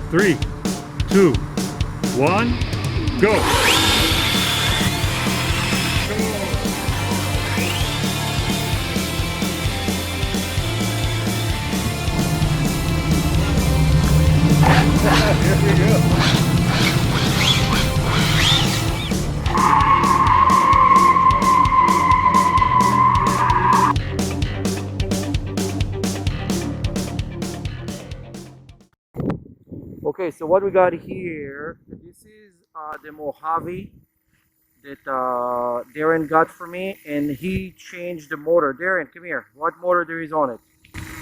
3, 2, 1, go! Here we go. Okay, so what we got here, this is the Mojave that Darren got for me, and he changed the motor. Darren, come here. What motor there is on it?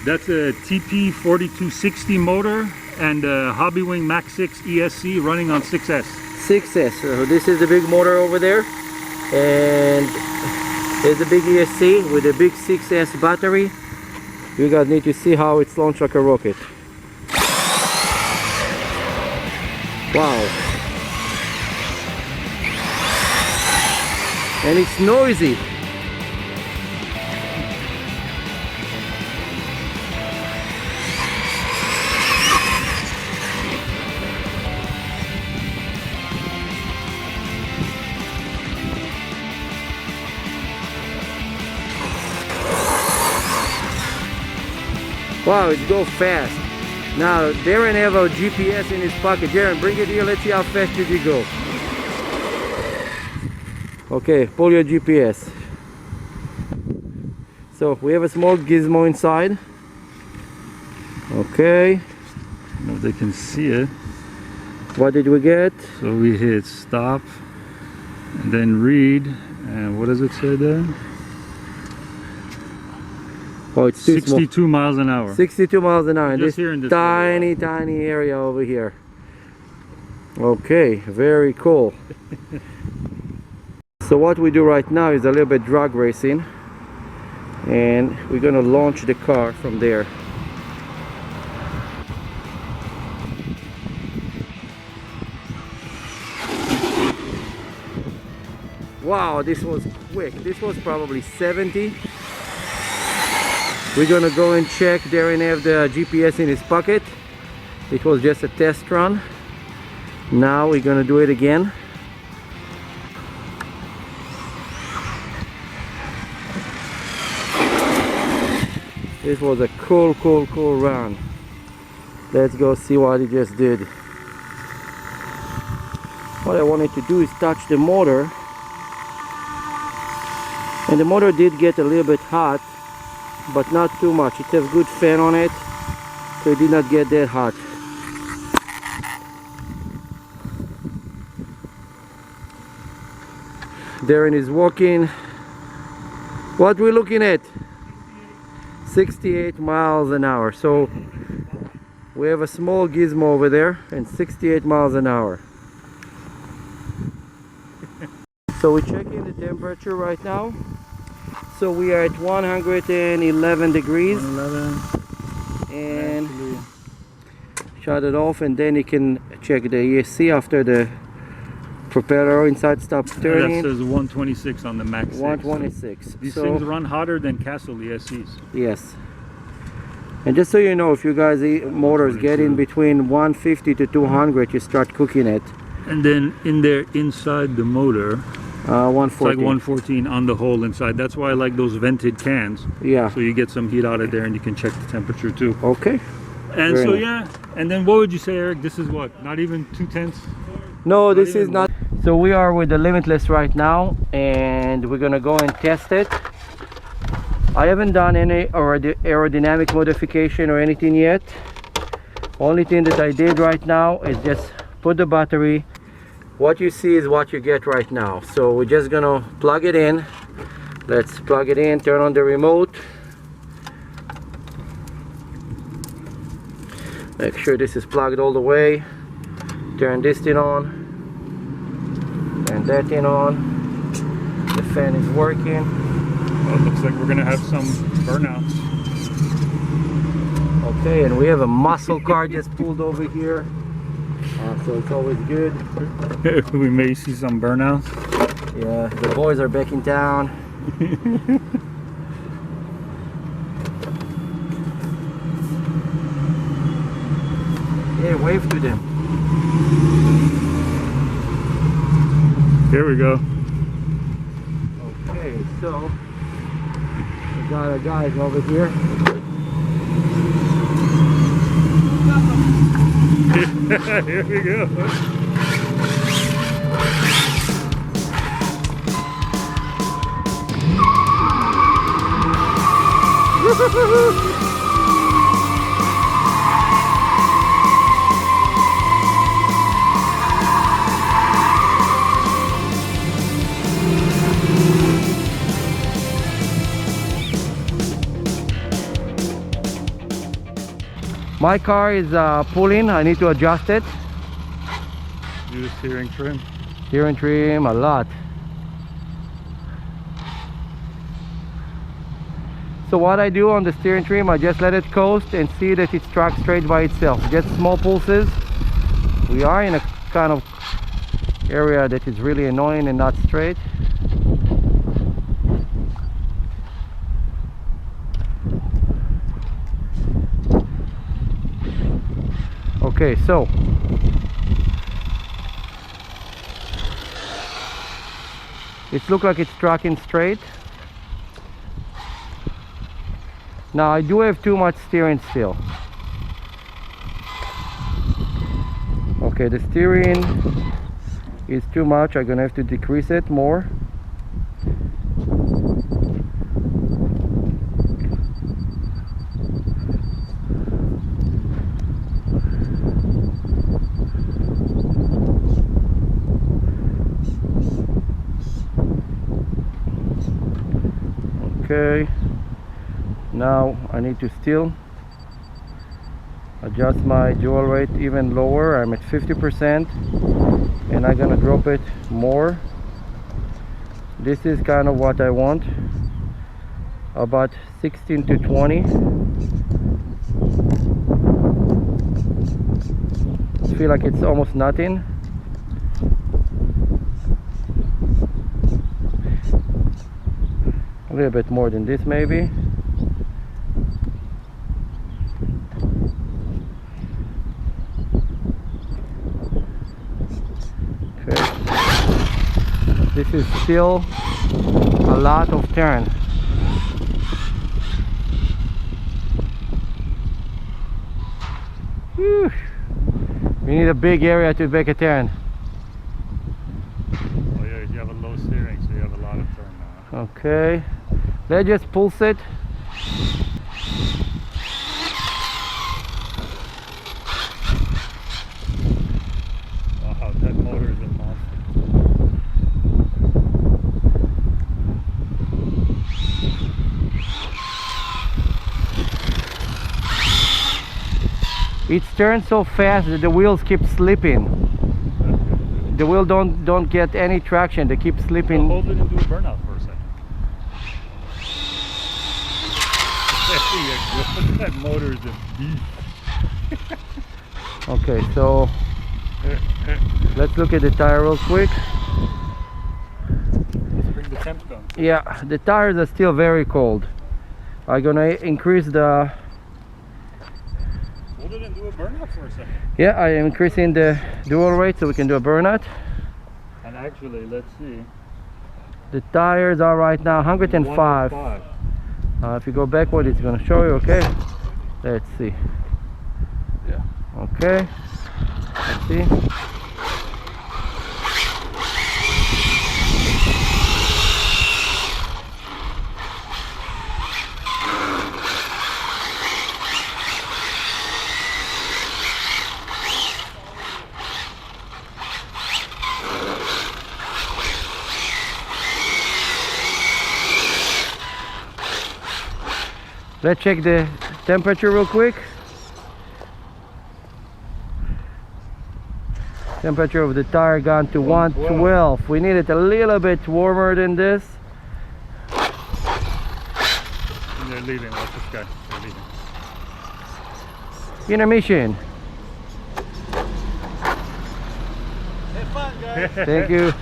That's a TP 4260 motor and a Hobbywing Max 6 ESC running on 6S. 6S. So this is the big motor over there, and there's the big ESC with a big 6S battery. You guys need to see how it's launched like a rocket. Wow. And it's noisy. Wow, it goes fast. Now, Darren have a GPS in his pocket. Darren, bring it here. Let's see how fast did you go. Okay, pull your GPS. So, we have a small gizmo inside. Okay. I don't know if they can see it. What did we get? So we hit stop and then read. And what does it say there? Oh, it's too 62 small. miles an hour. 62 miles an hour. Just This here in this tiny area over here. Okay, very cool. So what we do right now is a little bit drag racing, and we're gonna launch the car from there. Wow, this was quick. This was probably 70. We're gonna go and check. Darren have the GPS in his pocket. It was just a test run. Now we're gonna do it again. This was a cool run. Let's go see what he just did. What I wanted to do is touch the motor, and the motor did get a little bit hot, but not too much. It has good fan on it, so it did not get that hot. Darren is walking. What we're looking at? 68 miles an hour. So we have a small gizmo over there and 68 miles an hour. So we're checking the temperature right now. So we are at 111 degrees. 111. And shut it off, and then you can check the ESC after the propeller inside stops turning. That says 126 on the Max 6. 126. These So, things run hotter than Castle ESCs. yes. And just so you know, if you guys motors get in between 150 to 200, you start cooking it. And then in there, inside the motor, 140. it's like 114 on the hole inside. That's why I like those vented cans. Yeah. So you get some heat out of there and you can check the temperature too. Okay. And Very so nice. yeah, and then what would you say, Eric? This is what? Not even 2/10? No, this is even not. So we are with the Limitless right now, and we're gonna go and test it. I haven't done any aerodynamic modification or anything yet. Only thing that I did right now is just put the battery. What you see is what you get right now. So we're just gonna plug it in. Let's plug it in, turn on the remote. Make sure this is plugged all the way. Turn this thing on. Turn that thing on. The fan is working. Well, it looks like we're gonna have some burnouts. Okay, and we have a muscle car just pulled over here. So it's always good. We may see some burnouts. Yeah, the boys are back in town. Yeah, wave to them. Here we go. Okay, so we got our guys over here. Here we go. My car is pulling. I need to adjust it. Do the steering trim. Steering trim a lot. So what I do on the steering trim, I just let it coast and see that it's tracked straight by itself. Just small pulses. We are in a kind of area that is really annoying and not straight. Okay, so it looks like it's tracking straight. Now I do have too much steering still. Okay, the steering is too much. I'm gonna have to decrease it more. Okay, now I need to still adjust my dual rate even lower. I'm at 50% and I'm gonna drop it more. This is kind of what I want, about 16 to 20. I feel like it's almost nothing. A little bit more than this maybe. Okay. This is still a lot of turn. Whew. We need a big area to make a turn. Oh yeah, you have a low steering, so you have a lot of turn now. Okay. Let's just pulse it. Wow, that motor is a monster. It turns so fast that the wheels keep slipping. The wheel don't get any traction. They keep slipping. Hold it and do a burnout for a second. That motor is a beast. Okay, so let's look at the tire real quick. Let's bring the temp down. Yeah, the tires are still very cold. I'm gonna increase the... Hold it and do a burnout for a second. Yeah, I am increasing the dual rate so we can do a burnout. And actually, let's see. The tires are right now 105. 105. If you go backward, it's gonna show you. Okay, let's see. Yeah. Okay, let's see. Let's check the temperature real quick. Temperature of the tire gone to 112. We need it a little bit warmer than this. And they're leaving. Watch this guy. They're leaving. Intermission. Have fun, guys. Thank you.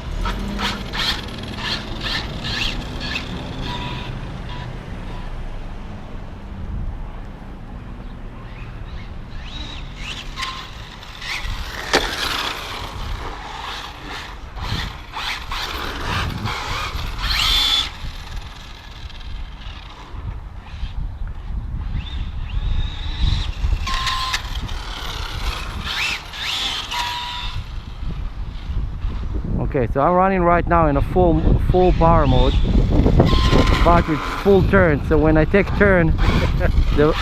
Okay, so I'm running right now in a full power mode, but with full turn. So when I take turn, the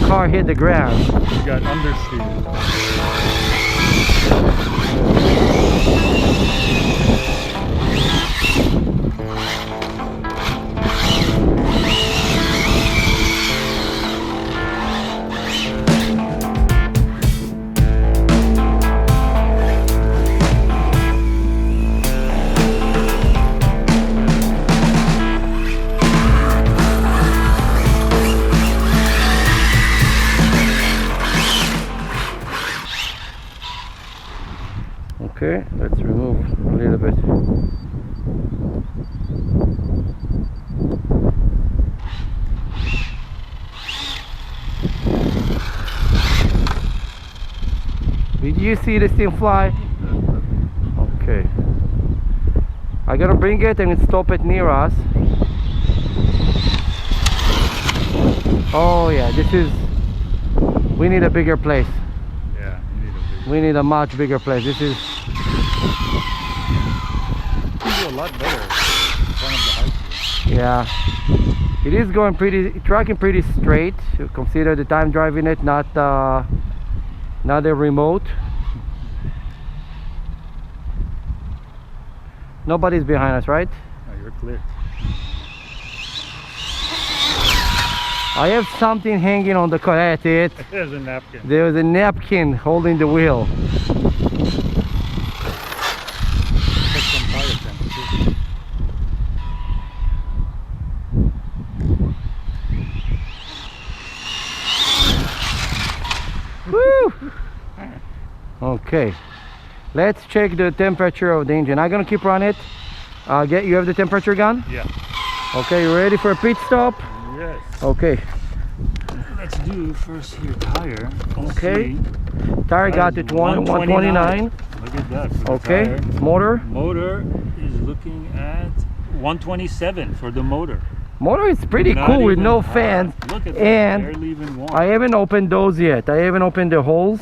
car hit the ground. You got understeer. Okay, let's remove a little bit. Did you see this thing fly? Okay. I'm gonna bring it and stop it near us. Oh yeah, this is... we need a bigger place. Yeah, you need a bigger. We need a much bigger place. This is... you can do a lot better in front of the high school. Yeah. It is going tracking pretty straight. You consider the time driving it, not a remote. Nobody's behind us, right? Oh, you're clear. I have something hanging on the car. That's it. There's a napkin. There's a napkin holding the wheel. Check some tire temperature. Woo! Okay, let's check the temperature of the engine. I'm gonna keep running it. You have the temperature gun? Yeah. Okay, you ready for a pit stop? Yes. Okay. Let's do first here tire. Let's Okay. see. Tire got it 129. Look at that. For the Okay. tire. Motor. Motor is looking at 127 for the motor. Motor is pretty Not cool with even no hot. fans. Look at that. And Barely even warm. I haven't opened those yet. I haven't opened the holes.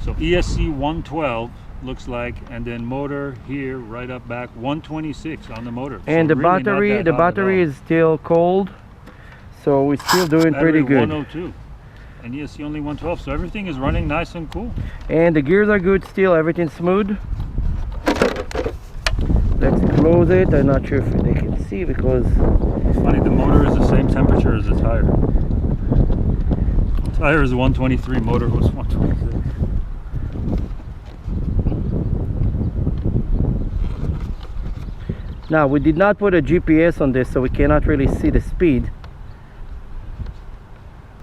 So ESC 112 looks like, and then motor here right up back 126 on the motor. And So the really not battery, that the hot at battery all. is still cold. So we're still doing pretty Battery good. 102. And ESC only 112, so everything is running nice and cool. And the gears are good still, everything's smooth. Let's close it. I'm not sure if they can see because It's funny, the motor is the same temperature as the tire. Tire is 123, motor was 126. now we did not put a GPS on this, so we cannot really see the speed.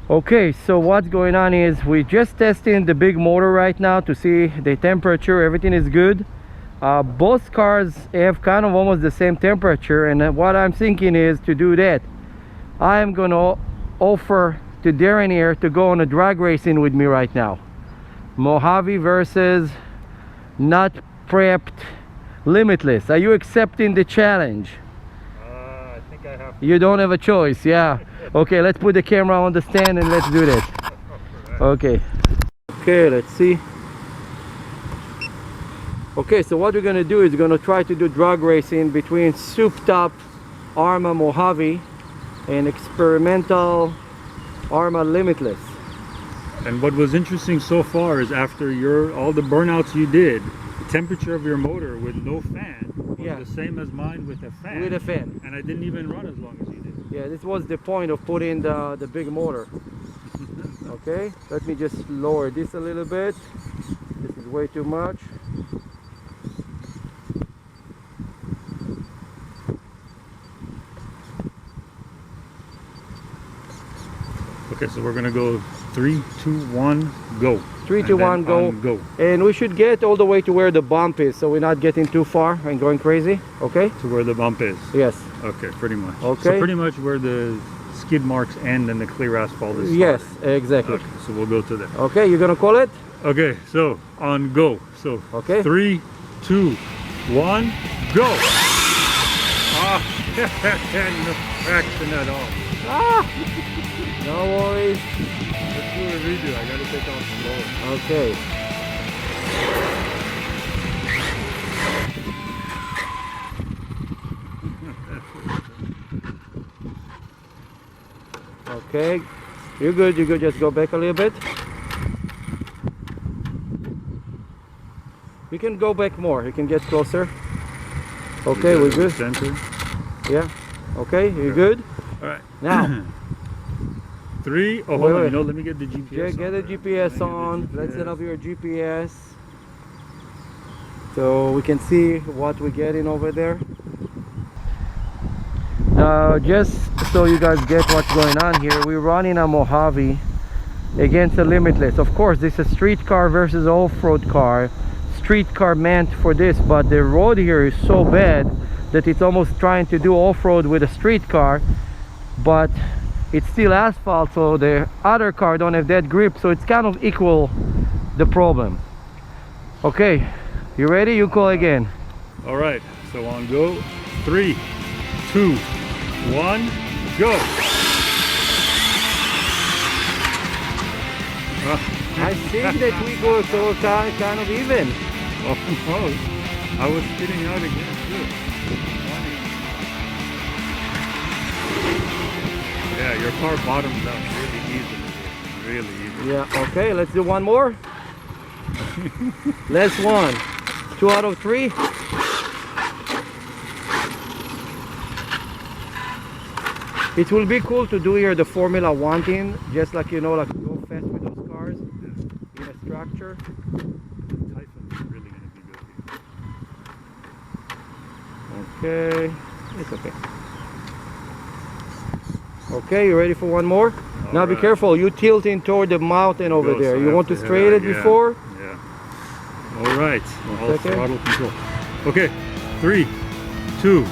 Okay, so what's going on is we're just testing the big motor right now to see the temperature. Everything is good. Both cars have kind of almost the same temperature, and what I'm thinking is to do that, I'm gonna offer to Darren here to go on a drag racing with me right now. Mojave versus not prepped Limitless. Are you accepting the challenge? I think I have You don't have a choice, yeah. Okay, let's put the camera on the stand and let's do that. Okay. Okay, let's see. Okay, so what we're gonna do is we're gonna try to do drag racing between souped up Arrma Mojave and experimental Arrma Limitless. And what was interesting so far is after all the burnouts you did, the temperature of your motor with no fan was Yeah. the same as mine with a fan. With a fan. And I didn't even run as long as you did. Yeah, this was the point of putting the big motor. Okay, let me just lower this a little bit. This is way too much. Okay, so we're gonna go 3, 2, 1, go. 3, And 2, then 1, go. on go. And we should get all the way to where the bump is, so we're not getting too far and going crazy. Okay? To where the bump is. Yes. Okay, pretty much. Okay. So pretty much where the skid marks end and the clear asphalt is. Yes, started. exactly. Okay, so we'll go to there. Okay, you're gonna call it? Okay, so on go. So Okay. 3, 2, 1, go. Ah, no traction at all. Ah! No worries. Let's do a redo. I gotta take off slower. Okay. Okay, you're good, you're good. Just go back a little bit. We can go back more, you can get closer. Okay, we're good. Center. Yeah, okay, you're good. All right. Now, 3. Oh, hold Wait, on. wait. You know, let me get the GPS. get the on. GPS on. Let me get the Let's set GPS. up your GPS so we can see what we're getting over there. Now, just so you guys get what's going on here, we're running a Mojave against a Limitless. Of course, this is a street car versus off-road car. Street car meant for this, but the road here is so bad that it's almost trying to do off-road with a street car, but it's still asphalt, so the other car don't have that grip, so it's kind of equal the problem. Okay, you ready? You call again. All right. So on go. 3, 2, 1, go. I think that we go so kind of even. Almost. I was spitting out again too. Yeah, your car bottoms out really easily. Really easy. Yeah, okay, let's do one more. Last one. 2 out of 3. It will be cool to do here the Formula 1 thing, just like, you know, like go fast with those cars in a structure. Typhon is really going to be good here. Okay, it's okay. Okay, you ready for one more? Now be right. careful, you tilting toward the mountain over Go, there. so I You have want to hit straight it yeah, before? Yeah. All right. All second. throttle control. Okay. 3, 2,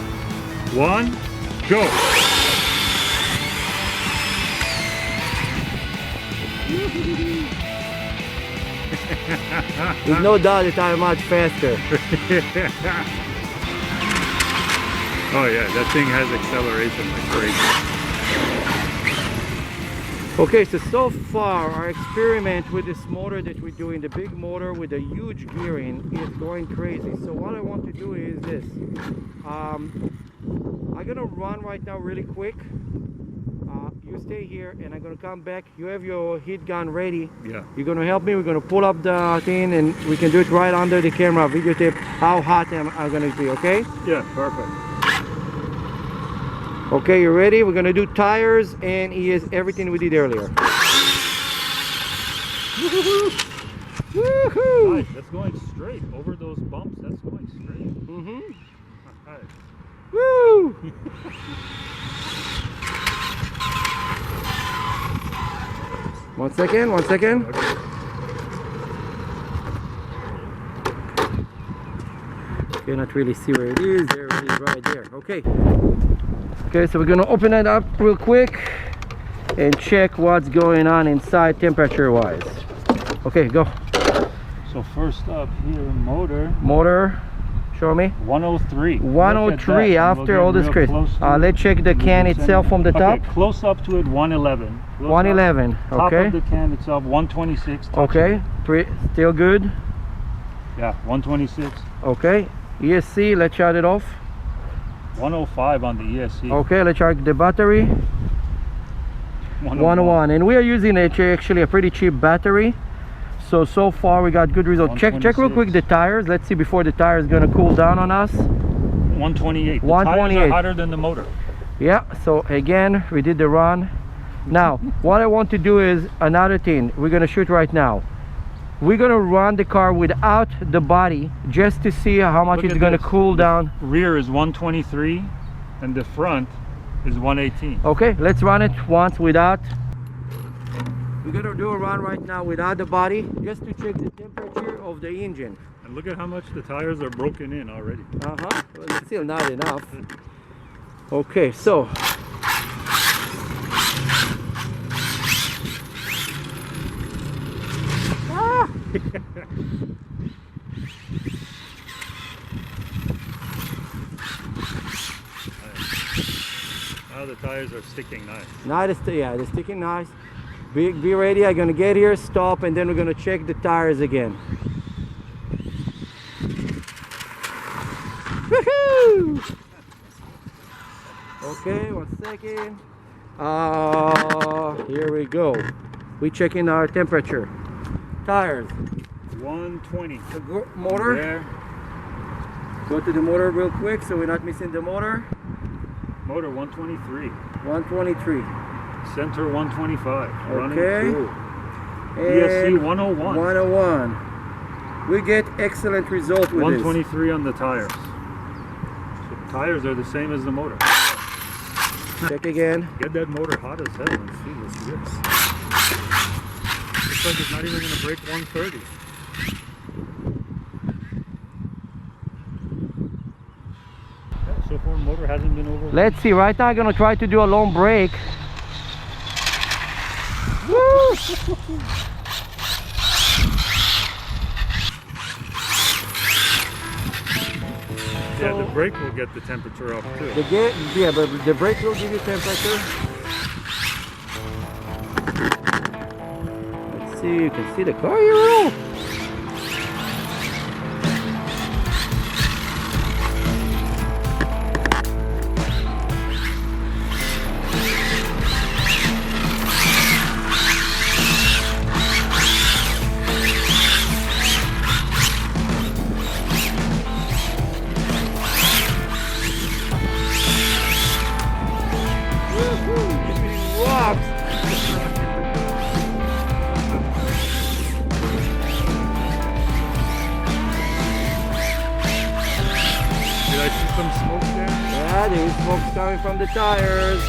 1, go. There's no doubt that I'm much faster. Oh yeah, that thing has acceleration like crazy. Okay, so far our experiment with this motor that we're doing, the big motor with a huge gearing, is going crazy. So what I want to do is this. I'm gonna run right now really quick. You stay here and I'm gonna come back. You have your heat gun ready. Yeah. You're gonna help me. We're gonna pull up the thing and we can do it right under the camera, videotape how hot I'm gonna be, okay? Yeah, perfect. Okay, you ready? We're gonna do tires and everything we did earlier. Woohoo! Nice, that's going straight over those bumps. That's going straight. Mm-hmm. Nice. Woo! One second, one second. Okay. You cannot really see where it is. There it is, right there. Okay. Okay, so we're gonna open it up real quick and check what's going on inside temperature-wise. Okay, go. So first up here, motor Motor. Show me. 103. 103 after all this crazy. Let's check the can itself from the top. Okay, close up to it, 111. 111. Top Okay. of the can itself, 126. Okay. Still good. Yeah, 126. Okay. ESC. Let's shut it off. 105 on the ESC. Okay. Let's charge the battery. 101. And we are using actually a pretty cheap battery. So far we got good results. Check real quick the tires. Let's see before the tire is gonna cool down on us. 128. The 128. tires are hotter than the motor. Yeah, so again we did the run. Now what I want to do is another thing we're gonna shoot right now. We're gonna run the car without the body just to see how much Look it's at gonna this. cool down. Rear is 123 and the front is 118. Okay, let's run it once without. We're gonna do a run right now without the body just to check the temperature of the engine. And look at how much the tires are broken in already. Uh-huh, well, it's still not enough. Okay, so Now the tires are sticking nice. now yeah, they're sticking nice. Be ready. I'm gonna get here, stop, and then we're gonna check the tires again. Woohoo! Okay, 1 second. Here we go. We checking our temperature. Tires. 120. The motor. There. Go to the motor real quick so we're not missing the motor. Motor 123. 123. Center 125. Running Okay. cool. And ESC 101. 101. We get excellent result with 123 on the tires. So tires are the same as the motor. this. Check again. Get that motor hot as hell and see what this. Looks like it's not even going to break 130. Yeah, so far motor hasn't been over. Let's see. Right now I'm gonna try to do a long break. Woo! Yeah, the brake will get the temperature up too. Yeah, but the brake will give you temperature. Let's see. You can see the car here. Did I see some smoke there? Yeah, there is smoke coming from the tires.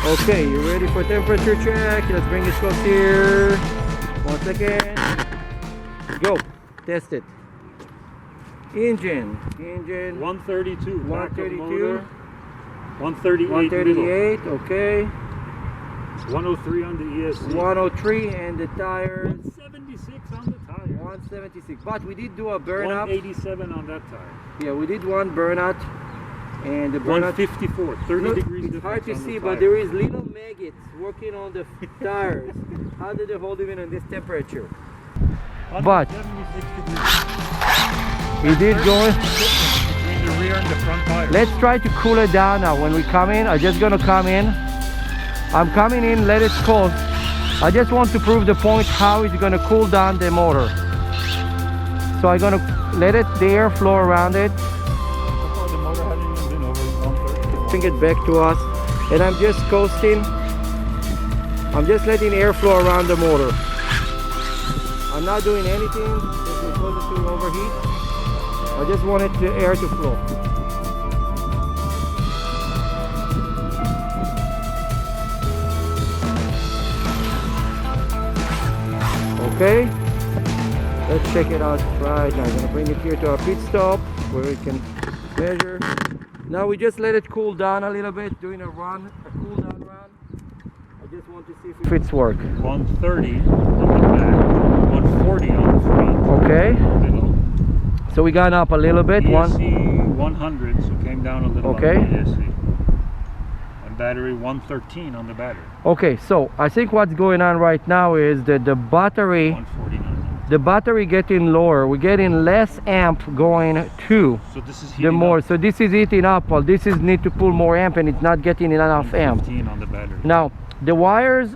Okay, you ready for temperature check? Let's bring this close here. 1 second. Go. Test it. Engine. 132. Back of 132. motor. 138. 138. Okay. 103 on the ESC. 103 and the tires. 176 on the tire. 176. But we did do a burnout. 187 on that tire. Yeah, we did one burnout. And the burnout. 154. 30 Look, degrees it's difference. hard to on the see, tire. but there is little maggots working on the tires. How do they hold even in this temperature? But 76 degrees. we did go in. Between the rear and the front tire. Let's try to cool it down now. When we come in, I'm just gonna come in. I'm coming in, let it cool. I just want to prove the point how it's gonna cool down the motor. So I'm gonna let the air flow around it. So far the motor hasn't even been over 130. Bring it back to us. And I'm just coasting. I'm just letting air flow around the motor. I'm not doing anything that will cause it to overheat. I just wanted the air to flow. Okay, let's check it out right now. I'm gonna bring it here to our pit stop where we can measure. Now we just let it cool down a little bit, doing a run, a cool down run. I just want to see if it's work. 130 on the back, 140 on the front. Okay, Middle. so we got up a little bit. ESC 100, so came down a little Okay. on the ESC. And battery 113 on the battery. Okay, so I think what's going on right now is that the battery 149. getting lower. We're getting less amp going to So this is the heating more. up. So this is heating up. Well, this is need to pull more amp, and it's not getting enough amp. 115 on the battery. Now the wires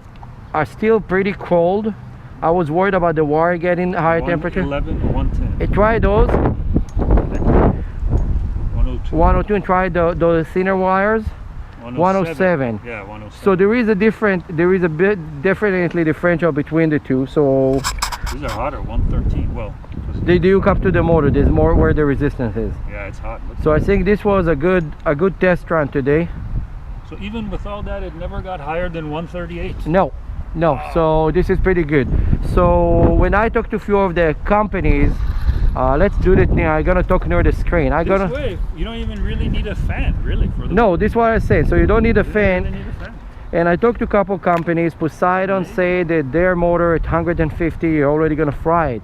are still pretty cold. I was worried about the wire getting higher temperature. 111, 110. Try those 102. 102 and try the thinner wires. 107. Yeah, 107. So there is a bit definitely differential between the two. So These are hotter, 113. Well, they do come to the motor. There's more where the resistance is. yeah, it's hot. Look. So I think this was a good test run today. So even with all that, it never got higher than 138. No. So this is pretty good. So when I talk to a few of the companies, let's do that now. I'm gonna talk near the screen. This way, you don't even really need a fan, really, for the. No, this is what I say. So you don't need a You don't fan. really need a fan. And I talked to a couple companies. Poseidon say that their motor at 150, you're already gonna fry it.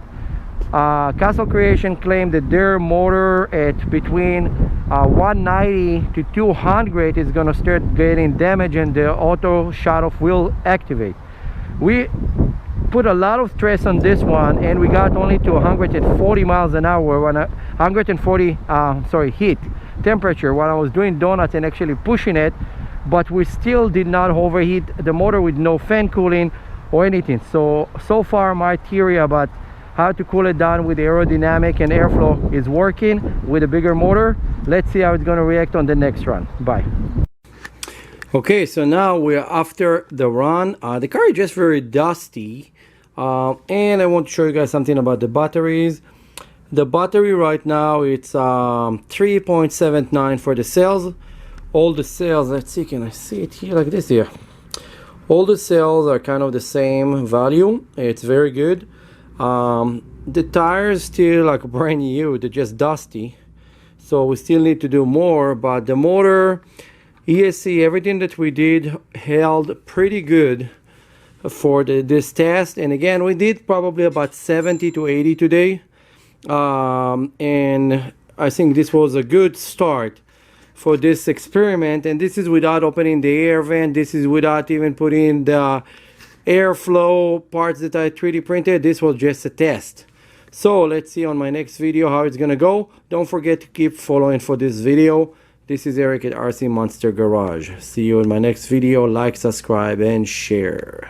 Castle Creation claimed that their motor at between 190 to 200 is gonna start getting damage, and the auto shut off will activate. We put a lot of stress on this one, and we got only to 140 miles an hour, 140 heat. temperature while I was doing donuts and actually pushing it, but we still did not overheat the motor with no fan cooling or anything. So far my theory about how to cool it down with aerodynamic and airflow is working with a bigger motor. Let's see how it's going to react on the next run. Bye. Okay, so now we're after the run. The car is just very dusty, and I want to show you guys something about the batteries. The battery right now, it's 3.79 for the cells. All the cells, let's see, can I see it here like this here? All the cells are kind of the same value. It's very good. The tires still like brand new, they're just dusty, so we still need to do more. But the motor, ESC, everything that we did held pretty good for this test. And again, we did probably about 70 to 80 today, and I think this was a good start for this experiment. And this is without opening the air vent, this is without even putting the airflow parts that I 3D printed. This was just a test. So let's see on my next video how it's gonna go. Don't forget to keep following for this video. This is Eric at RC Monster Garage. See you in my next video. Like, subscribe, and share.